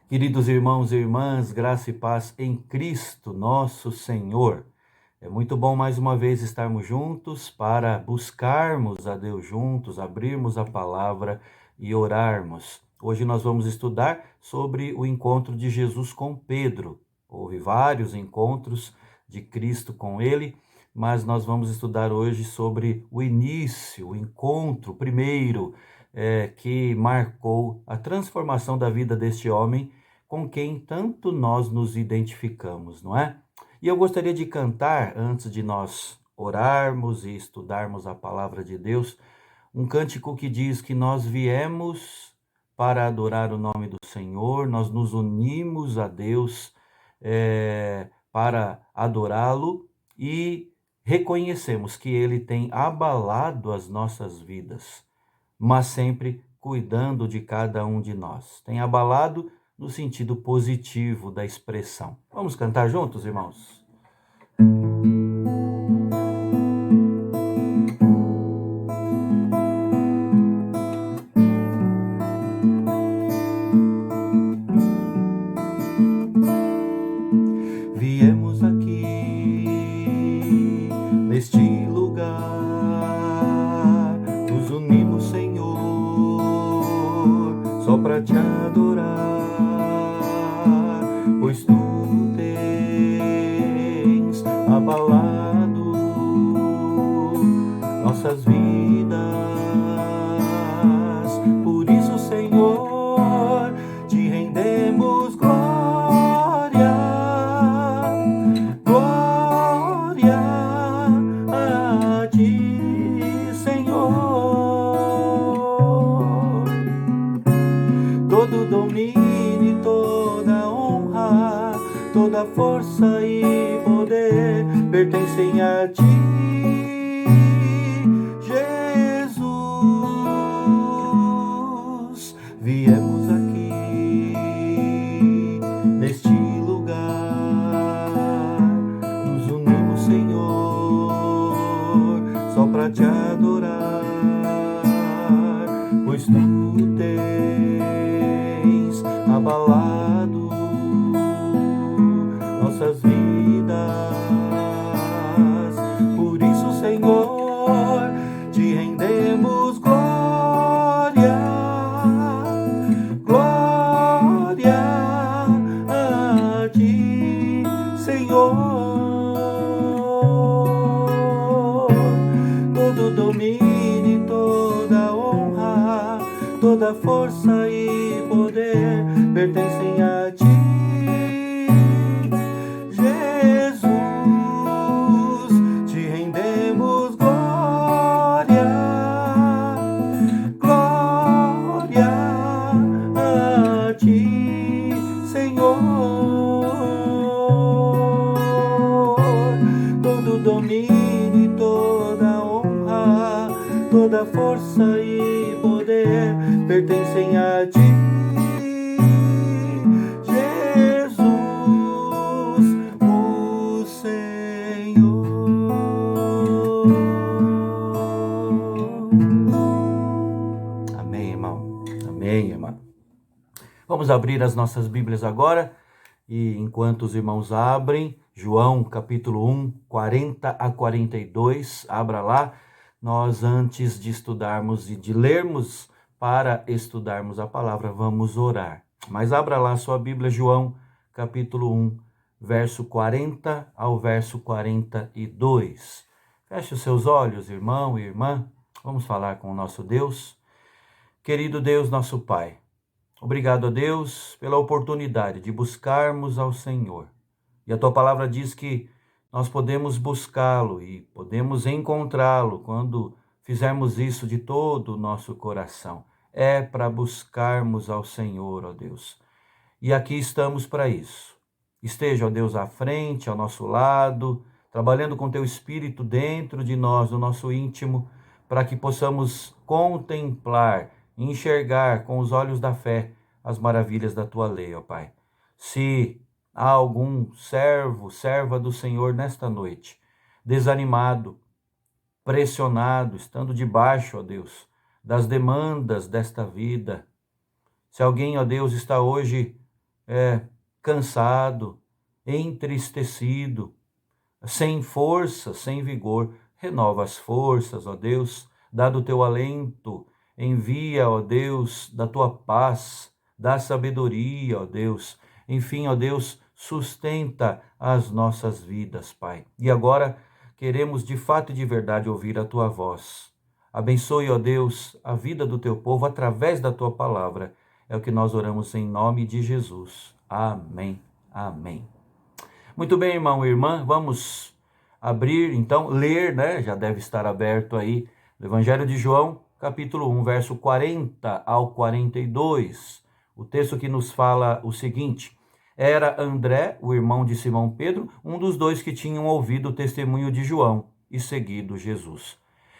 Queridos irmãos e irmãs, graça e paz em Cristo, nosso Senhor. É muito bom mais uma vez estarmos juntos para buscarmos a Deus juntos, abrirmos a palavra e orarmos. Hoje nós vamos estudar sobre o encontro de Jesus com Pedro. Houve vários encontros de Cristo com ele, mas nós vamos estudar hoje sobre o início, o encontro primeiro, que marcou a transformação da vida deste homem com quem tanto nós nos identificamos, não é? E eu gostaria de cantar, antes de nós orarmos e estudarmos a palavra de Deus, um cântico que diz que nós viemos para adorar o nome do Senhor, nós nos unimos a Deus para adorá-lo e reconhecemos que Ele tem abalado as nossas vidas, mas sempre cuidando de cada um de nós. Tem abalado no sentido positivo da expressão. Vamos cantar juntos, irmãos? Viemos aqui, neste lugar, nos unimos, Senhor, só para te adorar, pois tu tens abalado nossas vidas. Por isso, Senhor, te rendemos glória, glória a ti, Senhor. Todo domínio e toda honra, toda força e poder pertencem a ti, Jesus. Viemos aqui, neste lugar, nos unimos, Senhor, só para te adorar, pois tu tens abalado nossas vidas. Por isso, Senhor, te rendemos glória, glória a ti, Senhor. Todo domínio, toda honra, toda força e poder pertencem a ti, Jesus. Te rendemos glória, glória a ti, Senhor. Todo domínio, toda honra, toda força e poder pertencem a ti, Jesus, o Senhor. Amém, irmão. Amém, irmã. Vamos abrir as nossas Bíblias agora, e enquanto os irmãos abrem, João capítulo 1, 40 a 42, abra lá. Nós, antes de estudarmos e de lermos para estudarmos a palavra, vamos orar. Mas abra lá sua Bíblia, João capítulo 1, verso 40 ao verso 42. Feche os seus olhos, irmão e irmã. Vamos falar com o nosso Deus. Querido Deus, nosso Pai, obrigado a Deus pela oportunidade de buscarmos ao Senhor. E a tua palavra diz que nós podemos buscá-lo e podemos encontrá-lo quando fizermos isso de todo o nosso coração. É para buscarmos ao Senhor, ó Deus. E aqui estamos para isso. Esteja, ó Deus, à frente, ao nosso lado, trabalhando com teu Espírito dentro de nós, no nosso íntimo, para que possamos contemplar, enxergar com os olhos da fé as maravilhas da tua lei, ó Pai. Se há algum servo, serva do Senhor nesta noite, desanimado, pressionado, estando debaixo, ó Deus, das demandas desta vida, se alguém, ó Deus, está hoje cansado, entristecido, sem força, sem vigor, renova as forças, ó Deus, dá do teu alento, envia, ó Deus, da tua paz, da sabedoria, ó Deus, enfim, ó Deus, sustenta as nossas vidas, Pai. E agora queremos de fato e de verdade ouvir a tua voz. Abençoe, ó Deus, a vida do teu povo através da tua palavra. É o que nós oramos em nome de Jesus. Amém. Amém. Muito bem, irmão e irmã, vamos abrir, então, ler, né? Já deve estar aberto aí, o Evangelho de João, capítulo 1, verso 40 ao 42. O texto que nos fala o seguinte: era André, o irmão de Simão Pedro, um dos dois que tinham ouvido o testemunho de João e seguido Jesus.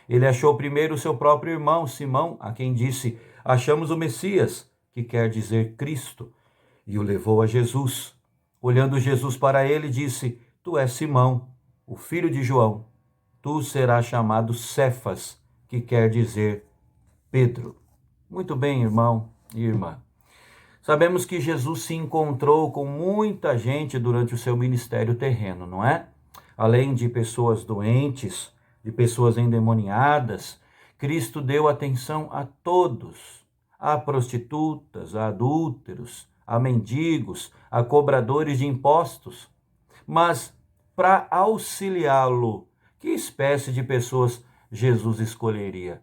Ele achou primeiro seu próprio irmão, Simão, a quem disse: achamos o Messias, que quer dizer Cristo, e o levou a Jesus. Olhando Jesus para ele, disse: tu és Simão, o filho de João. Tu serás chamado Cefas, que quer dizer Pedro. Muito bem, irmão e irmã. Sabemos que Jesus se encontrou com muita gente durante o seu ministério terreno, não é? Além de pessoas doentes, de pessoas endemoniadas, Cristo deu atenção a todos, a prostitutas, a adúlteros, a mendigos, a cobradores de impostos. Mas para auxiliá-lo, que espécie de pessoas Jesus escolheria?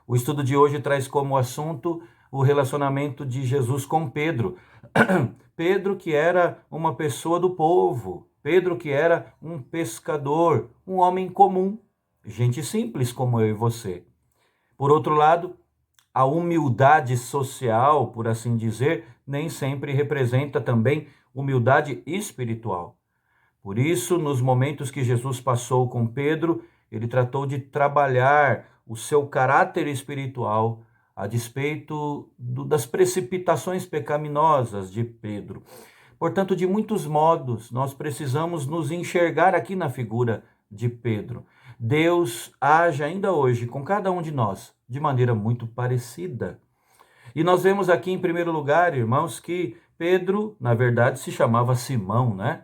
O estudo de hoje traz como assunto o relacionamento de Jesus com Pedro. Pedro, que era uma pessoa do povo, Pedro, que era um pescador, um homem comum, gente simples como eu e você. Por outro lado, a humildade social, por assim dizer, nem sempre representa também humildade espiritual. Por isso, nos momentos que Jesus passou com Pedro, ele tratou de trabalhar o seu caráter espiritual a despeito das precipitações pecaminosas de Pedro. Portanto, de muitos modos, nós precisamos nos enxergar aqui na figura de Pedro. Deus age ainda hoje com cada um de nós de maneira muito parecida. E nós vemos aqui, em primeiro lugar, irmãos, que Pedro, na verdade, se chamava Simão, né?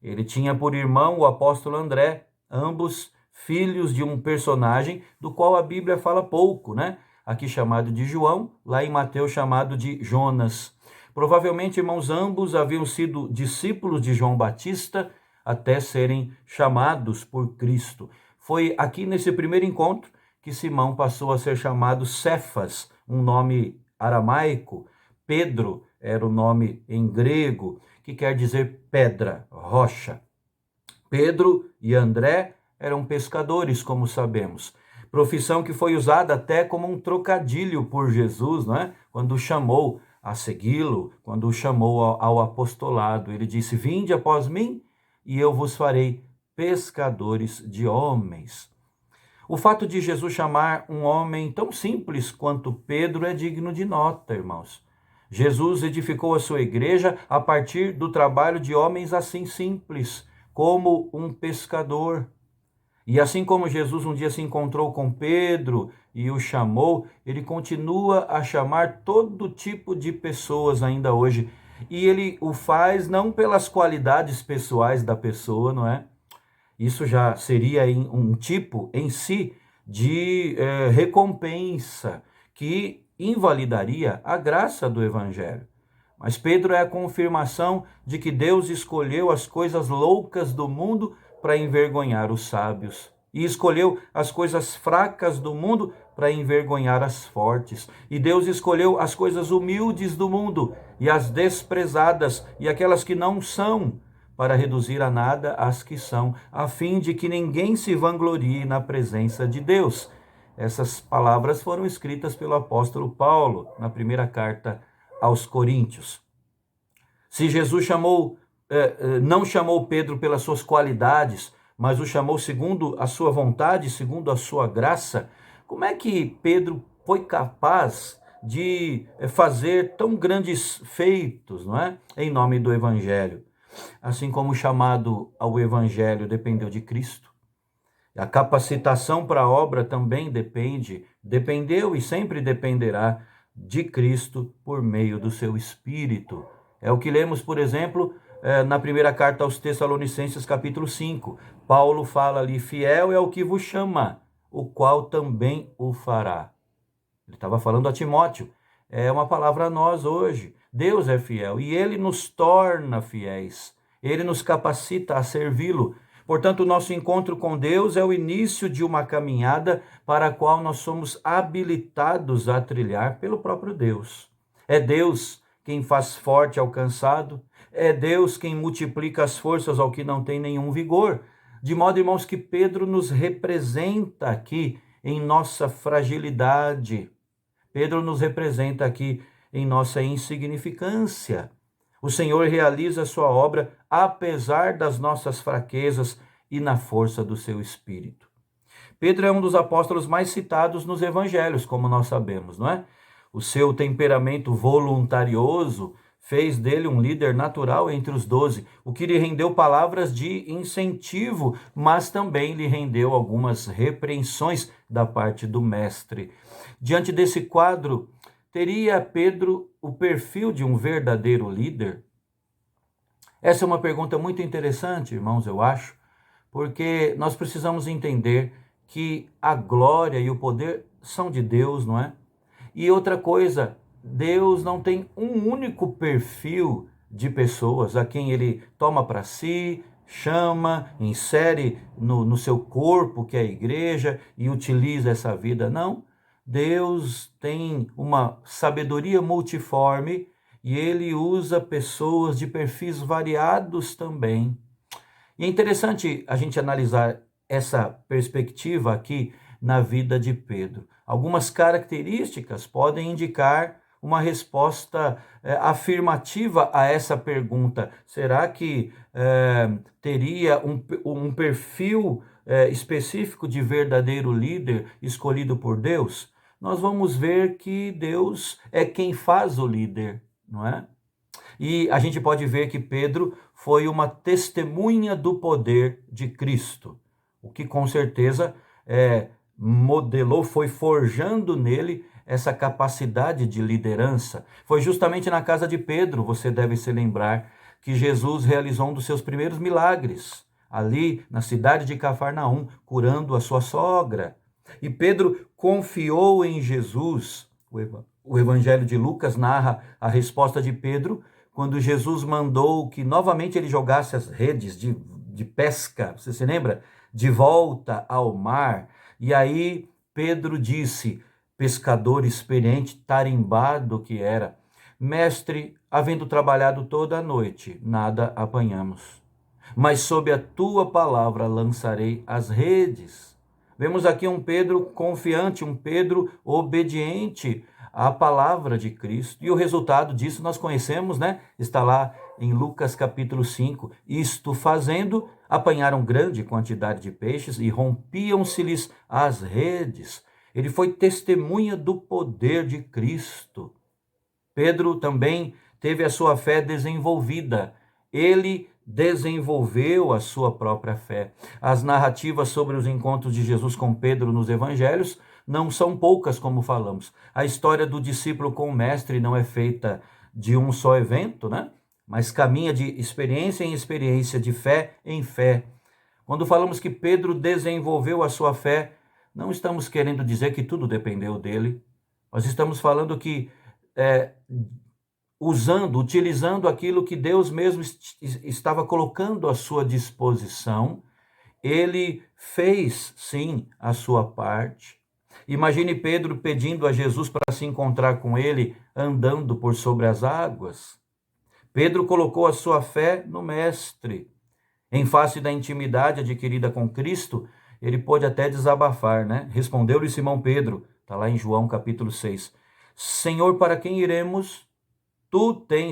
Ele tinha por irmão o apóstolo André, ambos filhos de um personagem do qual a Bíblia fala pouco, né? Aqui chamado de João, lá em Mateus chamado de Jonas. Provavelmente, irmãos, ambos haviam sido discípulos de João Batista até serem chamados por Cristo. Foi aqui nesse primeiro encontro que Simão passou a ser chamado Cefas, um nome aramaico. Pedro era o nome em grego, que quer dizer pedra, rocha. Pedro e André eram pescadores, como sabemos. Profissão que foi usada até como um trocadilho por Jesus, não é? Quando o chamou a segui-lo, quando o chamou ao apostolado. Ele disse: vinde após mim e eu vos farei pescadores de homens. O fato de Jesus chamar um homem tão simples quanto Pedro é digno de nota, irmãos. Jesus edificou a sua igreja a partir do trabalho de homens assim simples, como um pescador. E assim como Jesus um dia se encontrou com Pedro e o chamou, ele continua a chamar todo tipo de pessoas ainda hoje. E ele o faz não pelas qualidades pessoais da pessoa, não é? Isso já seria um tipo em si de recompensa que invalidaria a graça do Evangelho. Mas Pedro é a confirmação de que Deus escolheu as coisas loucas do mundo para envergonhar os sábios. E escolheu as coisas fracas do mundo para envergonhar as fortes. E Deus escolheu as coisas humildes do mundo e as desprezadas e aquelas que não são, para reduzir a nada as que são, a fim de que ninguém se vanglorie na presença de Deus. Essas palavras foram escritas pelo apóstolo Paulo na primeira carta aos Coríntios. Se Jesus não chamou Pedro pelas suas qualidades, mas o chamou segundo a sua vontade, segundo a sua graça, como é que Pedro foi capaz de fazer tão grandes feitos, não é? Em nome do Evangelho? Assim como o chamado ao Evangelho dependeu de Cristo, a capacitação para a obra também dependeu e sempre dependerá de Cristo por meio do seu Espírito. É o que lemos, por exemplo, na primeira carta aos Tessalonicenses, capítulo 5. Paulo fala ali: fiel é o que vos chama, o qual também o fará. Ele estava falando a Timóteo. É uma palavra a nós hoje. Deus é fiel e Ele nos torna fiéis. Ele nos capacita a servi-lo. Portanto, o nosso encontro com Deus é o início de uma caminhada para a qual nós somos habilitados a trilhar pelo próprio Deus. É Deus quem faz forte ao cansado. É Deus quem multiplica as forças ao que não tem nenhum vigor. De modo, irmãos, que Pedro nos representa aqui em nossa fragilidade. Pedro nos representa aqui em nossa insignificância. O Senhor realiza a sua obra apesar das nossas fraquezas e na força do seu Espírito. Pedro é um dos apóstolos mais citados nos evangelhos, como nós sabemos, não é? O seu temperamento voluntarioso fez dele um líder natural entre os 12, o que lhe rendeu palavras de incentivo, mas também lhe rendeu algumas repreensões da parte do mestre. Diante desse quadro, teria Pedro o perfil de um verdadeiro líder? Essa é uma pergunta muito interessante, irmãos, eu acho, porque nós precisamos entender que a glória e o poder são de Deus, não é? E outra coisa, Deus não tem um único perfil de pessoas a quem ele toma para si, chama, insere no seu corpo, que é a igreja, e utiliza essa vida. Não. Deus tem uma sabedoria multiforme e ele usa pessoas de perfis variados também. E é interessante a gente analisar essa perspectiva aqui na vida de Pedro. Algumas características podem indicar uma resposta afirmativa a essa pergunta. Será que teria um perfil específico de verdadeiro líder escolhido por Deus? Nós vamos ver que Deus é quem faz o líder, não é? E a gente pode ver que Pedro foi uma testemunha do poder de Cristo, o que com certeza modelou, foi forjando nele essa capacidade de liderança. Foi justamente na casa de Pedro, você deve se lembrar, que Jesus realizou um dos seus primeiros milagres, ali na cidade de Cafarnaum, curando a sua sogra. E Pedro confiou em Jesus. O Evangelho de Lucas narra a resposta de Pedro quando Jesus mandou que novamente ele jogasse as redes de pesca, você se lembra? De volta ao mar. E aí Pedro disse, pescador experiente, tarimbado que era: mestre, havendo trabalhado toda a noite, nada apanhamos. Mas sob a tua palavra lançarei as redes. Vemos aqui um Pedro confiante, um Pedro obediente à palavra de Cristo. E o resultado disso nós conhecemos, né? Está lá em Lucas capítulo 5. Isto fazendo, apanharam grande quantidade de peixes e rompiam-se-lhes as redes. Ele foi testemunha do poder de Cristo. Pedro também teve a sua fé desenvolvida. Ele desenvolveu a sua própria fé. As narrativas sobre os encontros de Jesus com Pedro nos evangelhos não são poucas, como falamos. A história do discípulo com o mestre não é feita de um só evento, né? Mas caminha de experiência em experiência, de fé em fé. Quando falamos que Pedro desenvolveu a sua fé, não estamos querendo dizer que tudo dependeu dele. Nós estamos falando que utilizando aquilo que Deus mesmo estava colocando à sua disposição, ele fez, sim, a sua parte. Imagine Pedro pedindo a Jesus para se encontrar com ele, andando por sobre as águas. Pedro colocou a sua fé no Mestre. Em face da intimidade adquirida com Cristo, ele pôde até desabafar, né? Respondeu-lhe Simão Pedro, está lá em João capítulo 6. Senhor, para quem iremos?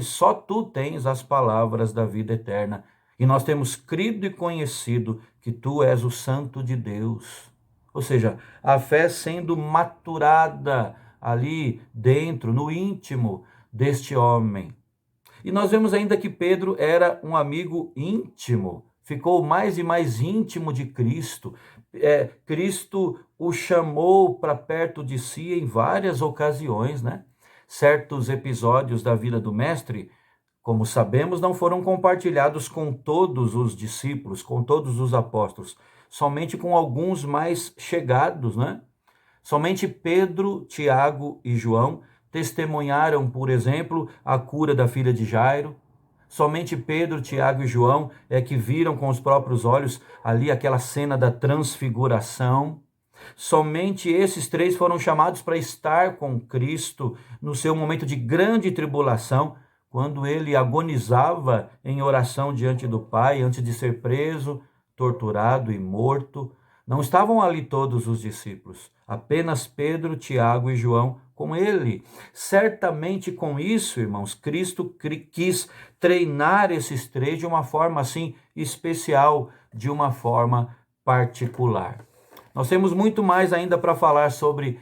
Só tu tens as palavras da vida eterna. E nós temos crido e conhecido que tu és o Santo de Deus. Ou seja, a fé sendo maturada ali dentro, no íntimo deste homem. E nós vemos ainda que Pedro era um amigo íntimo, ficou mais e mais íntimo de Cristo. Cristo o chamou para perto de si em várias ocasiões, né? Certos episódios da vida do mestre como sabemos, não foram compartilhados com todos os discípulos, com todos os apóstolos, somente com alguns mais chegados, né? Somente Pedro, Tiago e João testemunharam, por exemplo, a cura da filha de Jairo. Somente Pedro, Tiago e João é que viram com os próprios olhos ali aquela cena da transfiguração. Somente esses três foram chamados para estar com Cristo no seu momento de grande tribulação, quando ele agonizava em oração diante do Pai, antes de ser preso, torturado e morto. Não estavam ali todos os discípulos, apenas Pedro, Tiago e João com ele. Certamente com isso, irmãos, Cristo quis treinar esses três de uma forma assim especial, de uma forma particular. Nós temos muito mais ainda para falar sobre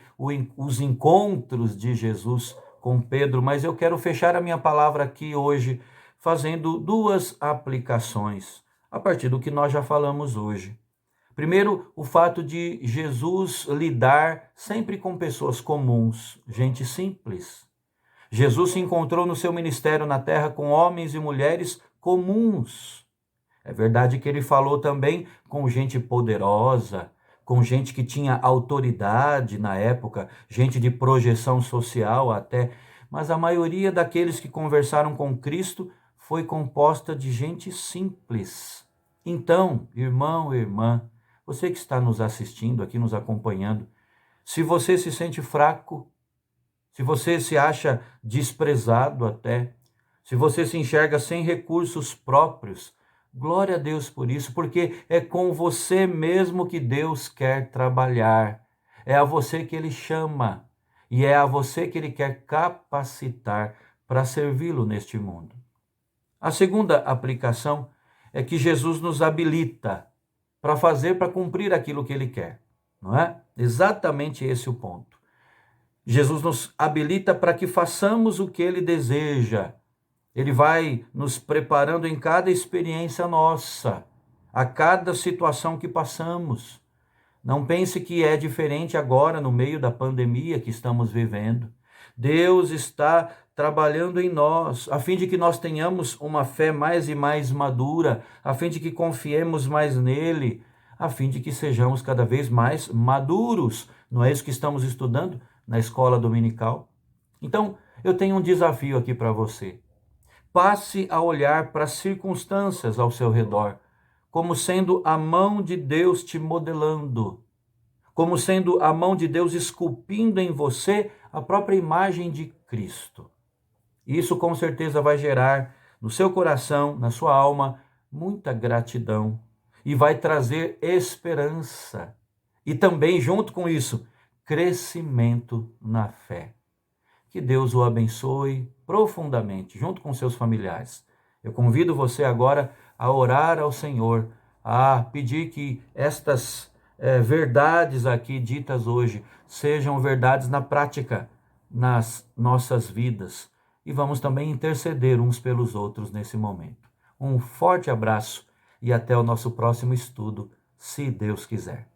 os encontros de Jesus com Pedro, mas eu quero fechar a minha palavra aqui hoje fazendo duas aplicações a partir do que nós já falamos hoje. Primeiro, o fato de Jesus lidar sempre com pessoas comuns, gente simples. Jesus se encontrou no seu ministério na terra com homens e mulheres comuns. É verdade que ele falou também com gente poderosa, com gente que tinha autoridade na época, gente de projeção social até, mas a maioria daqueles que conversaram com Cristo foi composta de gente simples. Então, irmão e irmã, você que está nos assistindo aqui, nos acompanhando, se você se sente fraco, se você se acha desprezado até, se você se enxerga sem recursos próprios, glória a Deus por isso, porque é com você mesmo que Deus quer trabalhar. É a você que Ele chama e é a você que Ele quer capacitar para servi-lo neste mundo. A segunda aplicação é que Jesus nos habilita para cumprir aquilo que Ele quer, não é? Exatamente esse o ponto. Jesus nos habilita para que façamos o que Ele deseja. Ele vai nos preparando em cada experiência nossa, a cada situação que passamos. Não pense que é diferente agora no meio da pandemia que estamos vivendo. Deus está trabalhando em nós, a fim de que nós tenhamos uma fé mais e mais madura, a fim de que confiemos mais nele, a fim de que sejamos cada vez mais maduros. Não é isso que estamos estudando na escola dominical? Então, eu tenho um desafio aqui para você. Passe a olhar para as circunstâncias ao seu redor, como sendo a mão de Deus te modelando, como sendo a mão de Deus esculpindo em você a própria imagem de Cristo. Isso com certeza vai gerar no seu coração, na sua alma, muita gratidão e vai trazer esperança. E também, junto com isso, crescimento na fé. Que Deus o abençoe profundamente, junto com seus familiares. Eu convido você agora a orar ao Senhor, a pedir que estas verdades aqui ditas hoje sejam verdades na prática, nas nossas vidas. E vamos também interceder uns pelos outros nesse momento. Um forte abraço e até o nosso próximo estudo, se Deus quiser.